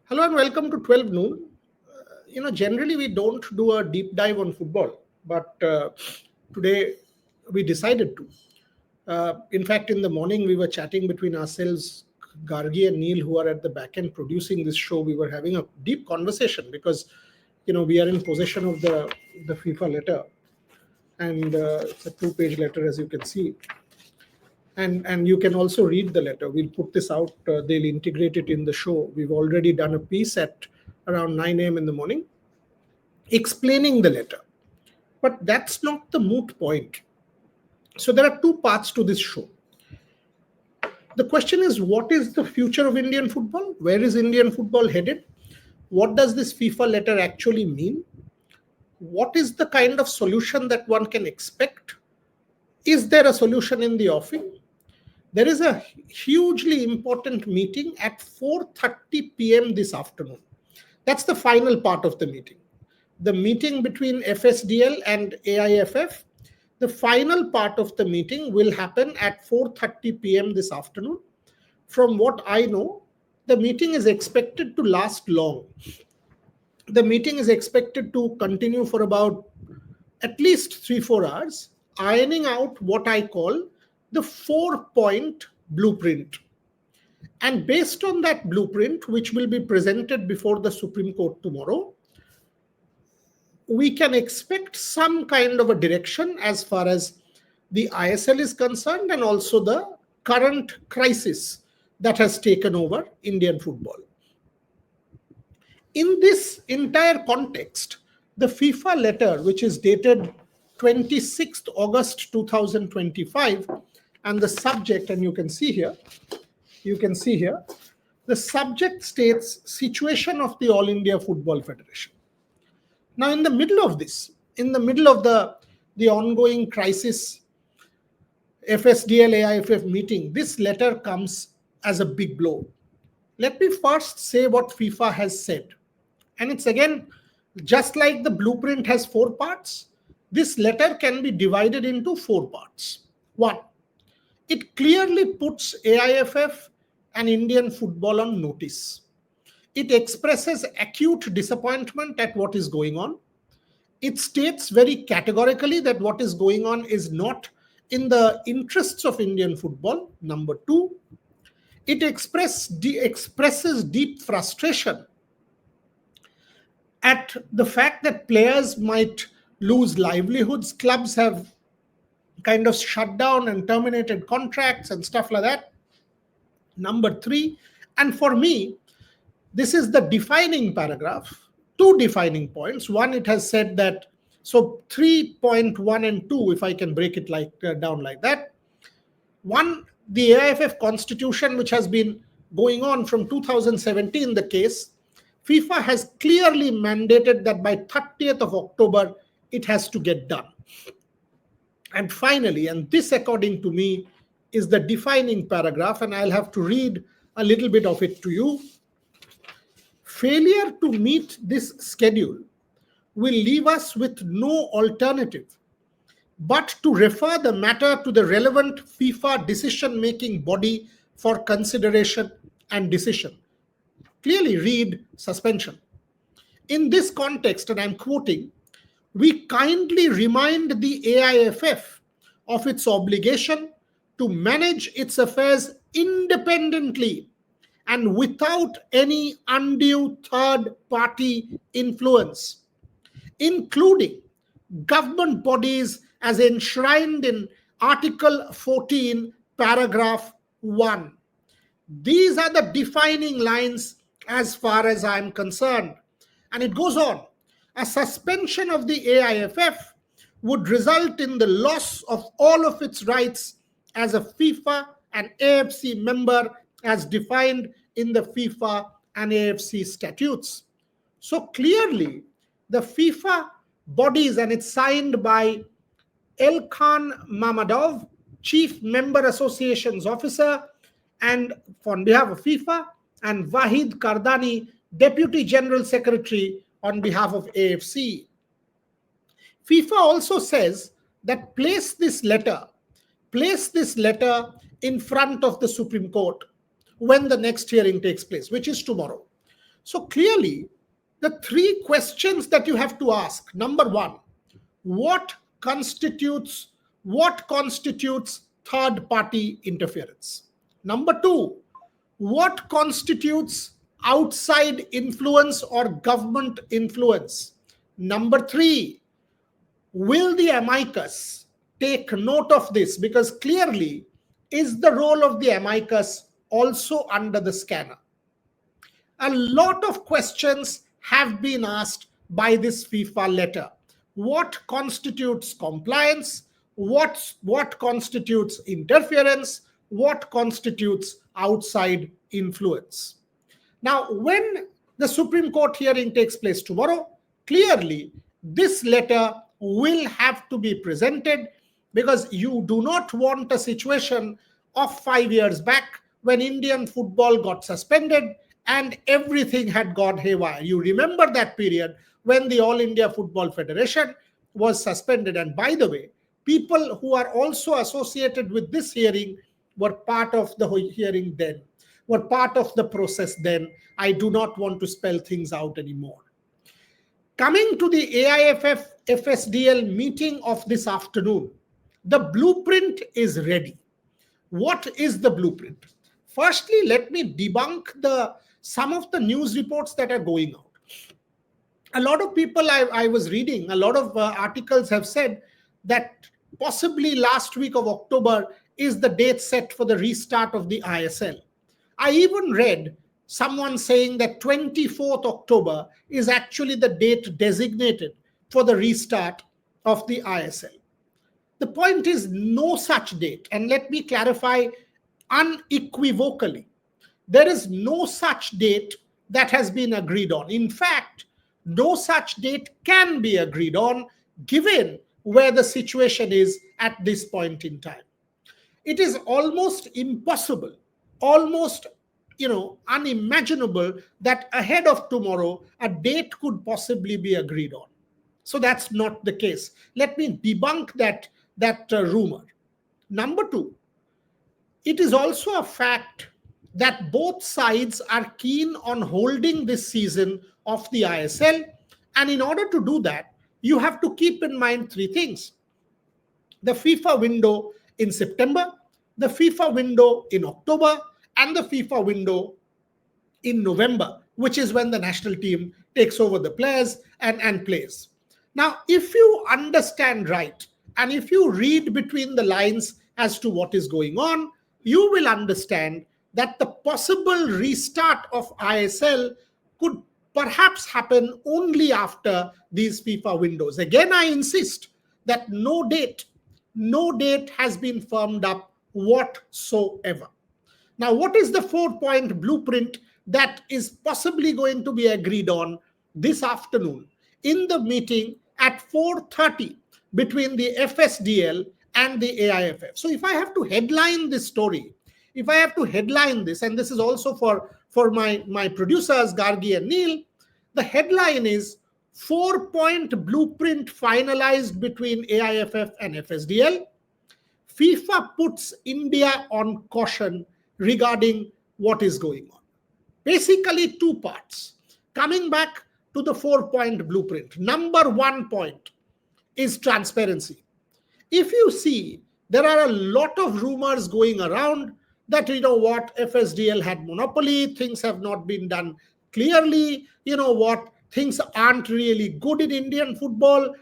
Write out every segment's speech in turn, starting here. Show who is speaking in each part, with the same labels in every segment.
Speaker 1: Hello and welcome to 12 noon. Generally we don't do a deep dive on football, but today we decided to. In fact, in the morning we were chatting between ourselves, Gargi and Neil, who are at the back end producing this show. We were having a deep conversation because, we are in possession of the FIFA letter, and it's a 2-page letter, as you can see. And you can also read the letter. We'll put this out. They'll integrate it in the show. We've already done a piece at around 9 a.m. in the morning explaining the letter. But that's not the moot point. So there are two parts to this show. The question is, what is the future of Indian football? Where is Indian football headed? What does this FIFA letter actually mean? What is the kind of solution that one can expect? Is there a solution in the offing? There is a hugely important meeting at 4:30 p.m. this afternoon. That's the final part of the meeting. The meeting between FSDL and AIFF, the final part of the meeting will happen at 4:30 p.m. this afternoon. From what I know, the meeting is expected to last long. The meeting is expected to continue for about at least 3-4 hours, ironing out what I call the 4-point blueprint. And based on that blueprint, which will be presented before the Supreme Court tomorrow, we can expect some kind of a direction as far as the ISL is concerned and also the current crisis that has taken over Indian football. In this entire context, the FIFA letter, which is dated 26th August 2025, and the subject, and you can see here, the subject states situation of the All India Football Federation. Now, in the middle of this, in the middle of the ongoing crisis, FSDL AIFF meeting, this letter comes as a big blow. Let me first say what FIFA has said. And it's again, just like the blueprint has 4 parts, this letter can be divided into 4 parts. 1, it clearly puts AIFF and Indian football on notice. It expresses acute disappointment at what is going on. It states very categorically that what is going on is not in the interests of Indian football. Number 2, it expresses deep frustration at the fact that players might lose livelihoods. Clubs have kind of shut down and terminated contracts and stuff like that. Number 3, and for me, this is the defining paragraph, 2 defining points. 1, it has said that, so 3.1 and 2, if I can break it down like that. 1, the AIFF constitution, which has been going on from 2017, the case, FIFA has clearly mandated that by 30th of October, it has to get done. And finally, and this according to me is the defining paragraph, and I'll have to read a little bit of it to you. Failure to meet this schedule will leave us with no alternative but to refer the matter to the relevant FIFA decision-making body for consideration and decision. Clearly read suspension. In this context, and I'm quoting, we kindly remind the AIFF of its obligation to manage its affairs independently and without any undue third-party influence, including government bodies as enshrined in Article 14, Paragraph 1. These are the defining lines as far as I'm concerned. And it goes on. A suspension of the AIFF would result in the loss of all of its rights as a FIFA and AFC member as defined in the FIFA and AFC statutes. So clearly, the FIFA bodies, and it's signed by Elkhan Mamadov, Chief Member Associations Officer, and on behalf of FIFA, and Wahid Kardani, Deputy General Secretary on behalf of AFC. FIFA also says that place this letter in front of the Supreme Court when the next hearing takes place, which is tomorrow. So clearly, the three questions that you have to ask: number one, what constitutes third party interference? Number two, what constitutes outside influence or government influence? Number three, will the amicus take note of this? Because clearly, is the role of the amicus also under the scanner? A lot of questions have been asked by this FIFA letter. What constitutes compliance? What constitutes interference? What constitutes outside influence? Now, when the Supreme Court hearing takes place tomorrow, clearly this letter will have to be presented, because you do not want a situation of 5 years back when Indian football got suspended and everything had gone haywire. You remember that period when the All India Football Federation was suspended. And by the way, people who are also associated with this hearing were part of the hearing then, were part of the process then. I do not want to spell things out anymore. Coming to the AIFF FSDL meeting of this afternoon, the blueprint is ready. What is the blueprint? Firstly, let me debunk some of the news reports that are going out. A lot of people I was reading, a lot of articles have said that possibly last week of October is the date set for the restart of the ISL. I even read someone saying that 24th October is actually the date designated for the restart of the ISL. The point is no such date. And let me clarify unequivocally. There is no such date that has been agreed on. In fact, no such date can be agreed on given where the situation is at this point in time. It is almost impossible, almost unimaginable that ahead of tomorrow a date could possibly be agreed on. So that's not the case. Let me debunk that rumor. Number two, it is also a fact that both sides are keen on holding this season of the ISL. And in order to do that, you have to keep in mind three things: the FIFA window in September, the FIFA window in October, and the FIFA window in November, which is when the national team takes over the players and plays. Now, if you understand right, and if you read between the lines as to what is going on, you will understand that the possible restart of ISL could perhaps happen only after these FIFA windows. Again, I insist that no date has been firmed up whatsoever. Now, what is the 4-point blueprint that is possibly going to be agreed on this afternoon in the meeting at 4:30 between the FSDL and the AIFF? So if I have to headline this story, if I have to headline this, and this is also for my producers, Gargi and Neil, the headline is 4-point blueprint finalized between AIFF and FSDL. FIFA puts India on caution regarding what is going on. Basically, two parts. Coming back to the 4-point blueprint, number 1 point is transparency. If you see, there are a lot of rumors going around that, FSDL had monopoly, things have not been done clearly, things aren't really good in Indian football.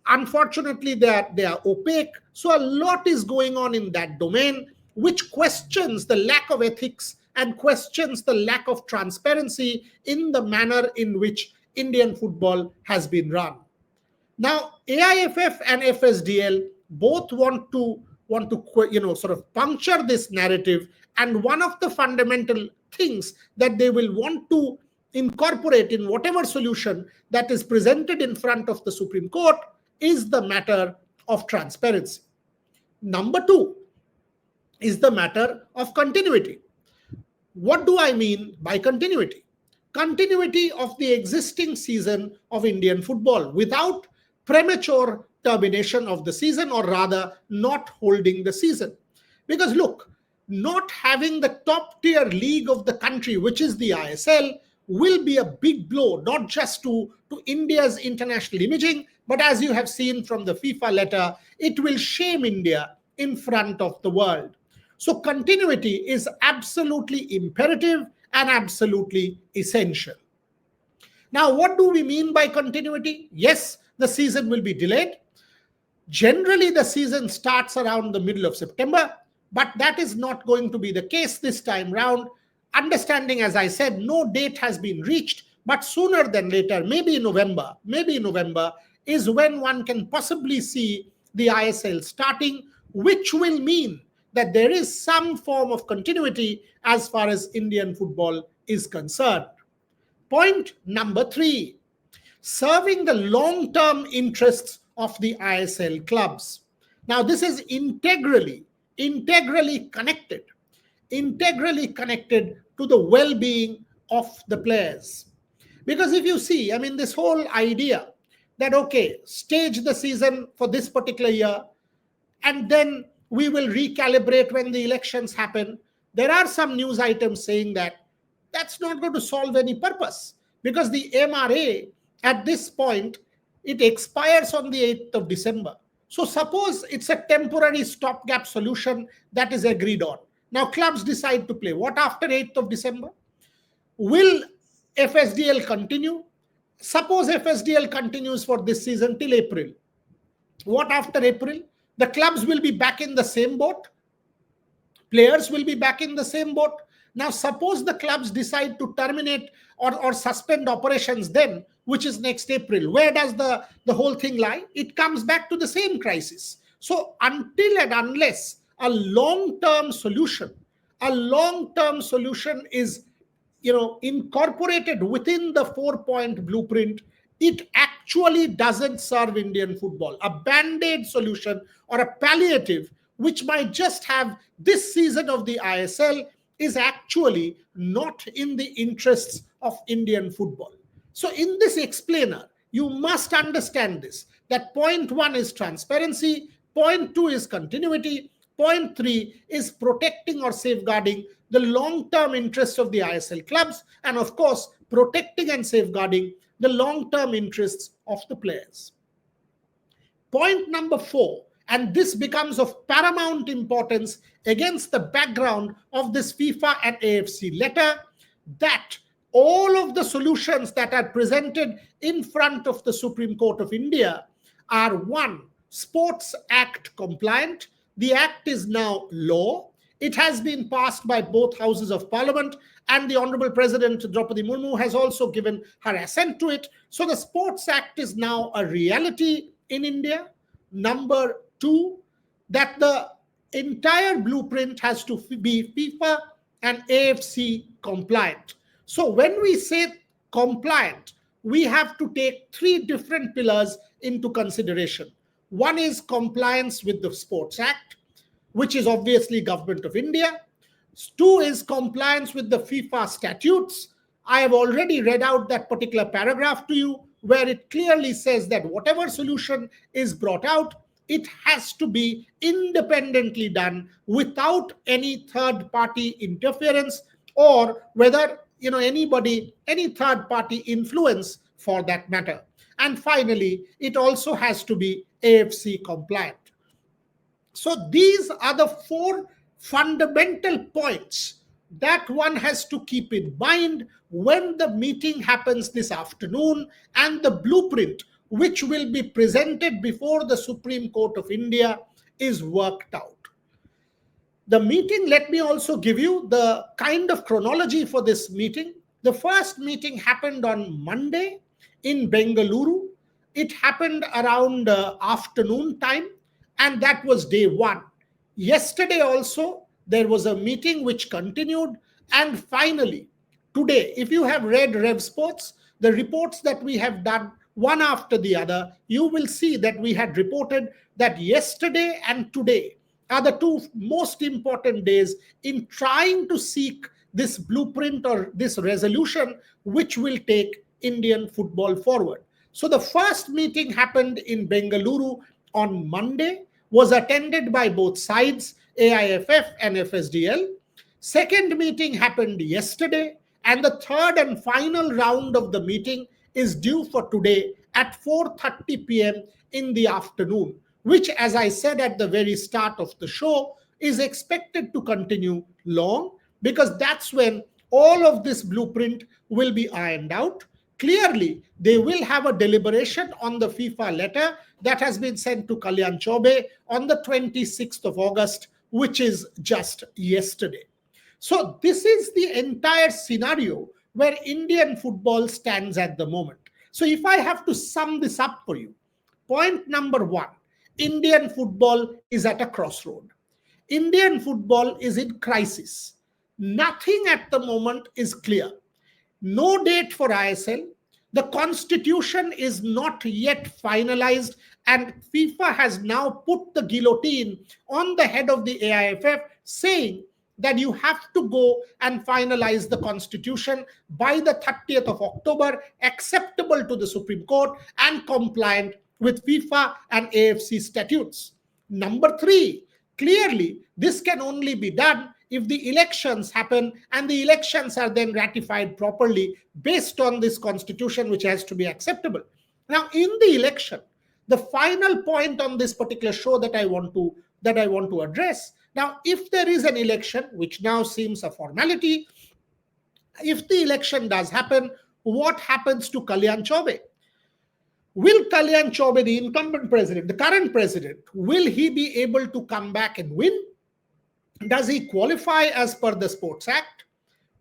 Speaker 1: Unfortunately, they are opaque. So a lot is going on in that domain, which questions the lack of ethics and questions the lack of transparency in the manner in which Indian football has been run. Now, AIFF and FSDL both want to sort of puncture this narrative, and one of the fundamental things that they will want to incorporate in whatever solution that is presented in front of the Supreme Court is the matter of transparency. Number 2 is the matter of continuity. What do I mean by continuity? Continuity of the existing season of Indian football without premature termination of the season, or rather not holding the season. Because look, not having the top tier league of the country, which is the ISL, will be a big blow, not just to India's international imaging, but as you have seen from the FIFA letter, it will shame India in front of the world. So continuity is absolutely imperative and absolutely essential. Now, what do we mean by continuity? Yes, the season will be delayed. Generally, the season starts around the middle of September, but that is not going to be the case this time round. Understanding, as I said, no date has been reached, but sooner than later, maybe in November is when one can possibly see the ISL starting, which will mean that there is some form of continuity as far as Indian football is concerned. Point number 3, serving the long-term interests of the ISL clubs. Now, this is integrally connected to the well-being of the players. Because if you see, I mean, this whole idea that, okay, stage the season for this particular year, and then we will recalibrate when the elections happen. There are some news items saying that that's not going to solve any purpose, because the MRA at this point, it expires on the 8th of December. So suppose it's a temporary stopgap solution that is agreed on. Now clubs decide to play. What after 8th of December? Will FSDL continue? Suppose FSDL continues for this season till April. What after April? The clubs will be back in the same boat. Players will be back in the same boat. Now, suppose the clubs decide to terminate or suspend operations then, which is next April. Where does the whole thing lie? It comes back to the same crisis. So until and unless a long-term solution is incorporated within the 4-point blueprint, it actually doesn't serve Indian football. A band-aid solution or a palliative, which might just have this season of the ISL, is actually not in the interests of Indian football. So in this explainer, you must understand this, that point 1 is transparency, point 2 is continuity, point 3 is protecting or safeguarding the long-term interests of the ISL clubs, and of course, protecting and safeguarding the long-term interests of the players. Point number 4, and this becomes of paramount importance against the background of this FIFA and AFC letter, that all of the solutions that are presented in front of the Supreme Court of India are 1, Sports Act compliant. The Act is now law. It has been passed by both houses of parliament, and the Honorable President Draupadi Murmu has also given her assent to it. So the Sports Act is now a reality in India. Number 2, that the entire blueprint has to be FIFA and AFC compliant. So when we say compliant, we have to take 3 different pillars into consideration. 1 is compliance with the Sports Act, which is obviously Government of India. 2 is compliance with the FIFA statutes. I have already read out that particular paragraph to you, where it clearly says that whatever solution is brought out, it has to be independently done without any third-party interference, or whether any third-party influence for that matter. And finally, it also has to be AFC compliant. So these are the 4 fundamental points that one has to keep in mind when the meeting happens this afternoon and the blueprint, which will be presented before the Supreme Court of India, is worked out. The meeting, let me also give you the kind of chronology for this meeting. The first meeting happened on Monday in Bengaluru. It happened around afternoon time, and that was day 1. Yesterday also, there was a meeting which continued. And finally, today, if you have read Revsportz, the reports that we have done one after the other, you will see that we had reported that yesterday and today are the 2 most important days in trying to seek this blueprint or this resolution which will take Indian football forward. So the first meeting happened in Bengaluru on Monday, was attended by both sides, AIFF and FSDL. Second meeting happened yesterday, And the third and final round of the meeting is due for today at 4:30 p.m. in the afternoon, which, as I said at the very start of the show, is expected to continue long, because that's when all of this blueprint will be ironed out. Clearly, they will have a deliberation on the FIFA letter that has been sent to Kalyan Chaubey on the 26th of August, which is just yesterday. So this is the entire scenario where Indian football stands at the moment. So if I have to sum this up for you, point number one, Indian football is at a crossroad. Indian football is in crisis. Nothing at the moment is clear. No date for ISL. The constitution is not yet finalized, and FIFA has now put the guillotine on the head of the AIFF, saying that you have to go and finalize the constitution by the 30th of October, acceptable to the Supreme Court and compliant with FIFA and AFC statutes. Number three, clearly this can only be done if the elections happen, and the elections are then ratified properly based on this constitution, which has to be acceptable. Now, in the election, the final point on this particular show that I want to address. Now, if there is an election, which now seems a formality, if the election does happen, what happens to Kalyan Chaubey? Will Kalyan Chaubey, the incumbent president, the current president, will he be able to come back and win? Does he qualify as per the Sports Act?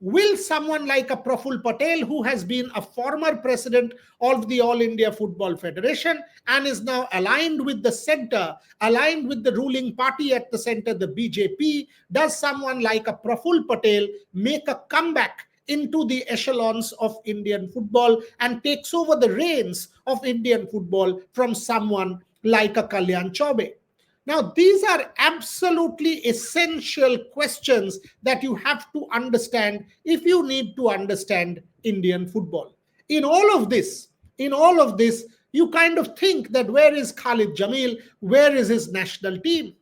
Speaker 1: Will someone like a Praful Patel, who has been a former president of the All India Football Federation and is now aligned with the center, aligned with the ruling party at the center, the BJP, does someone like a Praful Patel make a comeback into the echelons of Indian football and takes over the reins of Indian football from someone like a Kalyan Chaubey? Now, these are absolutely essential questions that you have to understand if you need to understand Indian football. In all of this, you kind of think that where is Khalid Jamil? Where is his national team?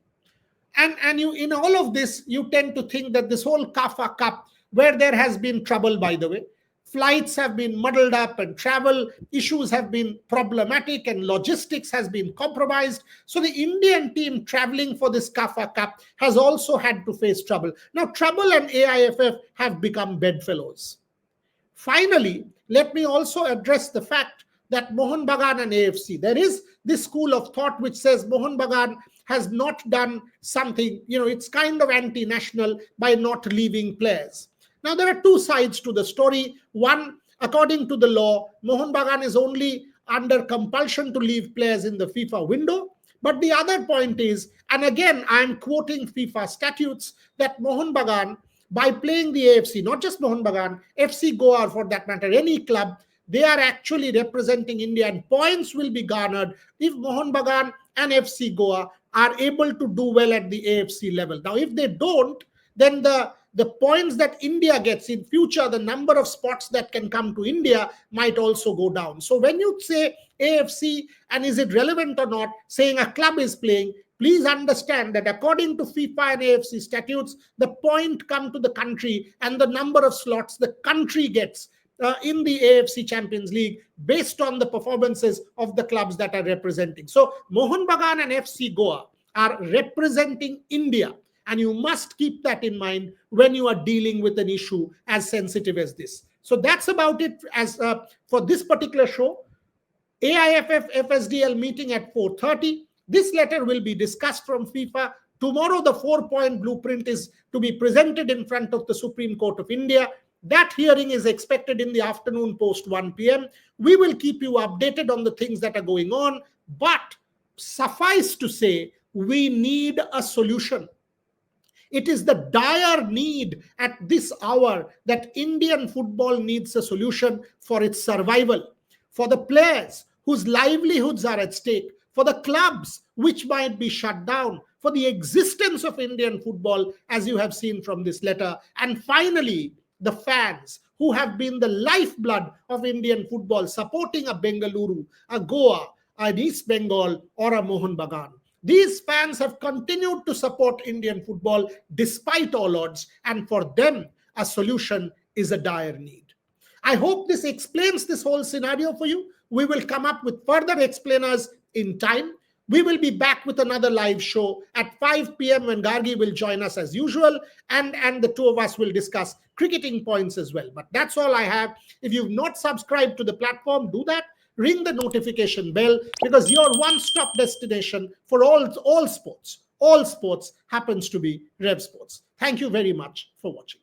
Speaker 1: And you, in all of this, you tend to think that this whole Kafa Cup, where there has been trouble, by the way, flights have been muddled up and travel issues have been problematic and logistics has been compromised. So the Indian team traveling for this Kafa Cup has also had to face trouble. Now, trouble and AIFF have become bedfellows. Finally, let me also address the fact that Mohun Bagan and AFC, there is this school of thought which says Mohun Bagan has not done something, it's kind of anti-national by not leaving players. Now, there are two sides to the story. One, according to the law, Mohun Bagan is only under compulsion to leave players in the FIFA window. But the other point is, and again, I'm quoting FIFA statutes, that Mohun Bagan, by playing the AFC, not just Mohun Bagan, FC Goa, or for that matter, any club, they are actually representing India, and points will be garnered if Mohun Bagan and FC Goa are able to do well at the AFC level. Now, if they don't, then the points that India gets in future, the number of spots that can come to India might also go down. So when you say AFC, and is it relevant or not, saying a club is playing, please understand that according to FIFA and AFC statutes, the point come to the country and the number of slots the country gets in the AFC Champions League based on the performances of the clubs that are representing. So Mohun Bagan and FC Goa are representing India. And you must keep that in mind when you are dealing with an issue as sensitive as this. So that's about it as for this particular show. AIFF FSDL meeting at 4:30. This letter will be discussed from FIFA. Tomorrow, the 4-point blueprint is to be presented in front of the Supreme Court of India. That hearing is expected in the afternoon post 1 p.m. We will keep you updated on the things that are going on. But suffice to say, we need a solution. It is the dire need at this hour that Indian football needs a solution for its survival, for the players whose livelihoods are at stake, for the clubs which might be shut down, for the existence of Indian football, as you have seen from this letter, and finally, the fans who have been the lifeblood of Indian football, supporting a Bengaluru, a Goa, an East Bengal, or a Mohun Bagan. These fans have continued to support Indian football despite all odds, and for them, a solution is a dire need. I hope this explains this whole scenario for you. We will come up with further explainers in time. We will be back with another live show at 5 p.m. when Gargi will join us as usual, and the two of us will discuss cricketing points as well. But that's all I have. If you've not subscribed to the platform, do that. Ring the notification bell, because your one-stop destination for all sports happens to be Revsportz. Thank you very much for watching.